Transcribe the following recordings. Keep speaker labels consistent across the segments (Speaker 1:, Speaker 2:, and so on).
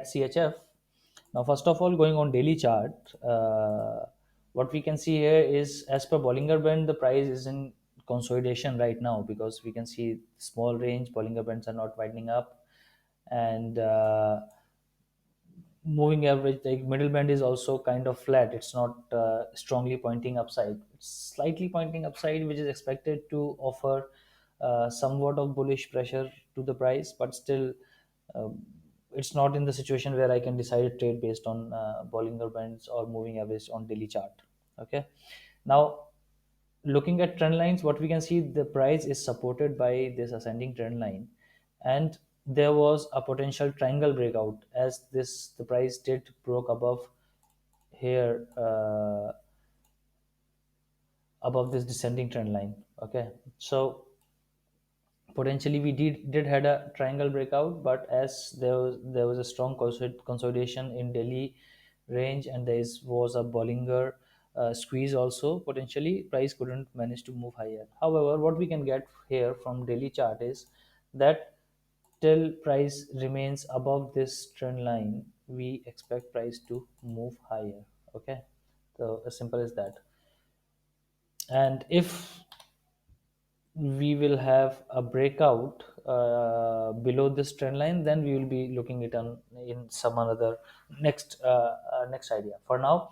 Speaker 1: CHF. Now, first of all, going on daily chart, what we can see here is, as per Bollinger Band, the price is in consolidation right now, because we can see small range Bollinger Bands are not widening up, and moving average, like middle band, is also kind of flat. It's not strongly pointing upside. It's slightly pointing upside, which is expected to offer somewhat of bullish pressure to the price, but still um, it's not in the situation where I can decide a trade based on Bollinger Bands or moving average on daily chart. Okay, now looking at trend lines, what we can see, the price is supported by this ascending trend line, and there was a potential triangle breakout, as this the price did broke above here, above this descending trend line. Okay, so potentially we did had a triangle breakout, but as there was a strong consolidation in daily range, and was a Bollinger squeeze also, potentially price couldn't manage to move higher. However, what we can get here from daily chart is that till price remains above this trend line, we expect price to move higher. Okay, so as simple as that. And if we will have a breakout below this trend line, then we will be looking it on in some another next idea. For now,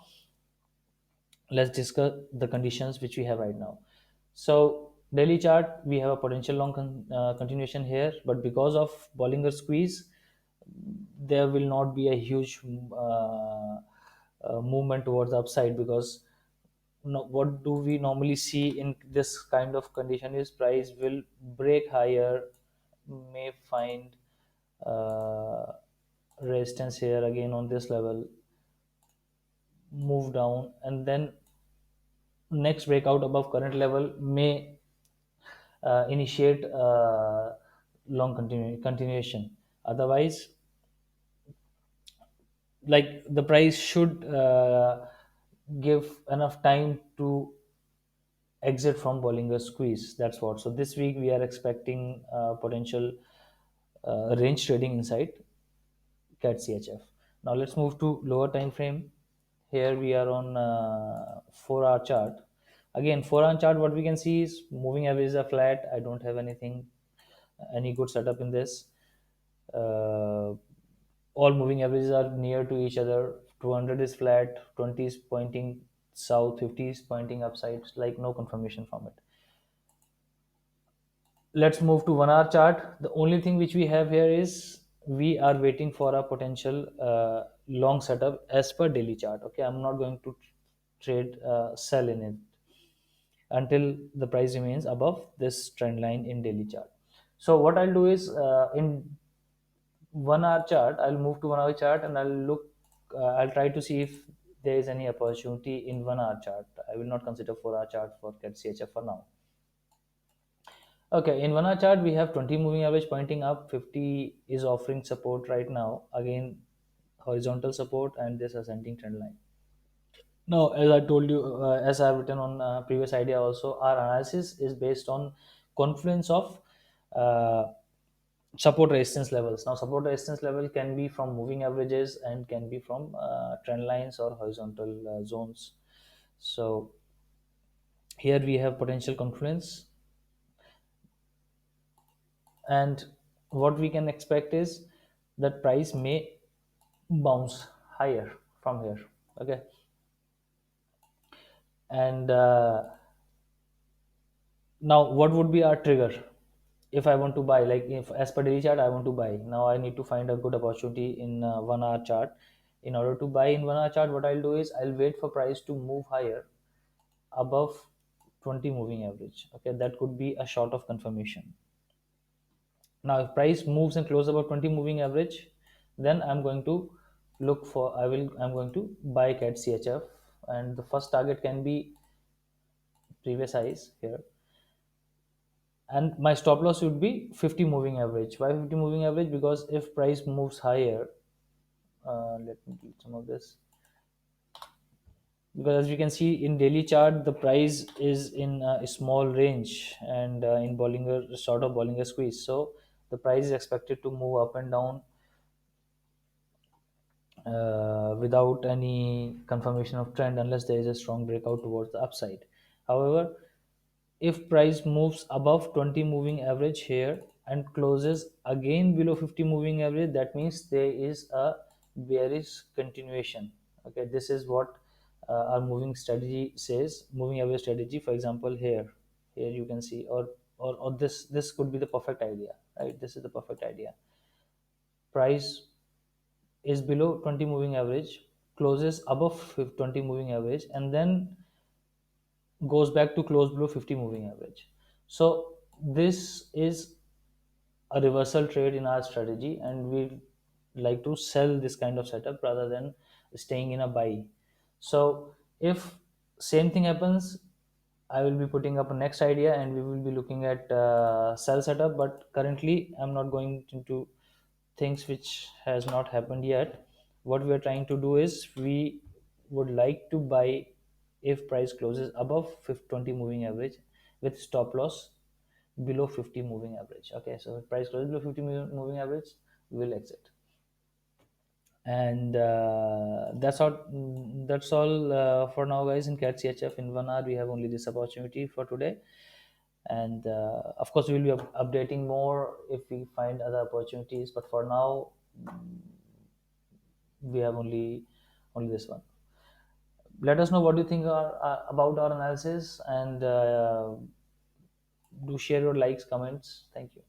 Speaker 1: let's discuss the conditions which we have right now. So daily chart, we have a potential long continuation here, but because of Bollinger squeeze, there will not be a huge movement towards the upside, because no, what do we normally see in this kind of condition is price will break higher, may find uh, resistance here again on this level, move down, and then next breakout above current level may initiate long continuation. Otherwise, like, the price should give enough time to exit from Bollinger squeeze. That's what. So this week we are expecting potential range trading inside CAT CHF. Now let's move to lower time frame. Here we are on 4-hour chart. Again, 4-hour chart, what we can see is moving averages are flat. I don't have any good setup in this. Uh, all moving averages are near to each other. 200 is flat, 20 is pointing south, 50 is pointing upside. Like, no confirmation from it. Let's move to 1-hour chart. The only thing which we have here is we are waiting for a potential long setup as per daily chart. Okay, I'm not going to trade sell in it until the price remains above this trend line in daily chart. So what I'll do is, in 1-hour chart, I'll move to 1-hour chart, and I'll try to see if there is any opportunity in 1-hour chart. I will not consider 4-hour chart for CAT CHF for now. Okay, in 1-hour chart, we have 20 moving average pointing up. 50 is offering support right now. Again, horizontal support and this ascending trend line. Now, as I told you, as I've written on previous idea also, our analysis is based on confluence of uh, support resistance levels. Now, support resistance level can be from moving averages and can be from trend lines or horizontal zones. So here we have potential confluence, and what we can expect is that price may bounce higher from here. Okay, and now what would be our trigger if I want to buy? Like, if as per daily chart I want to buy, now I need to find a good opportunity in 1-hour chart. In order to buy in 1-hour chart, what I'll do is I'll wait for price to move higher above 20 moving average. Okay, that could be a short of confirmation. Now if price moves and close above 20 moving average, then I'm going to buy CAT CHF, and the first target can be previous highs here, and my stop loss would be 50 moving average. Why 50 moving average? Because if price moves higher, let me delete some of this, because as we can see in daily chart, the price is in a small range, and in Bollinger, sort of Bollinger squeeze. So the price is expected to move up and down without any confirmation of trend unless there is a strong breakout towards the upside. However, if price moves above 20 moving average here and closes again below 50 moving average, that means there is a bearish continuation. Okay, this is what our moving strategy says, moving average strategy. For example, here you can see, or this could be the perfect idea, right? This is the perfect idea. Price is below 20 moving average, closes above 20 moving average, and then goes back to close below 50 moving average. So this is a reversal trade in our strategy, and we like to sell this kind of setup rather than staying in a buy. So if same thing happens, I will be putting up a next idea and we will be looking at sell setup, but currently I'm not going into things which has not happened yet. What we are trying to do is we would like to buy if price closes above 20 moving average with stop loss below 50 moving average. Okay, so if price closes below 50 moving average, we will exit. And that's all for now, guys. In cat chf in 1 hour we have only this opportunity for today. And of course we will be updating more if we find other opportunities, but for now we have only this one. Let us know what you think about our analysis, and do share your likes, comments. Thank you.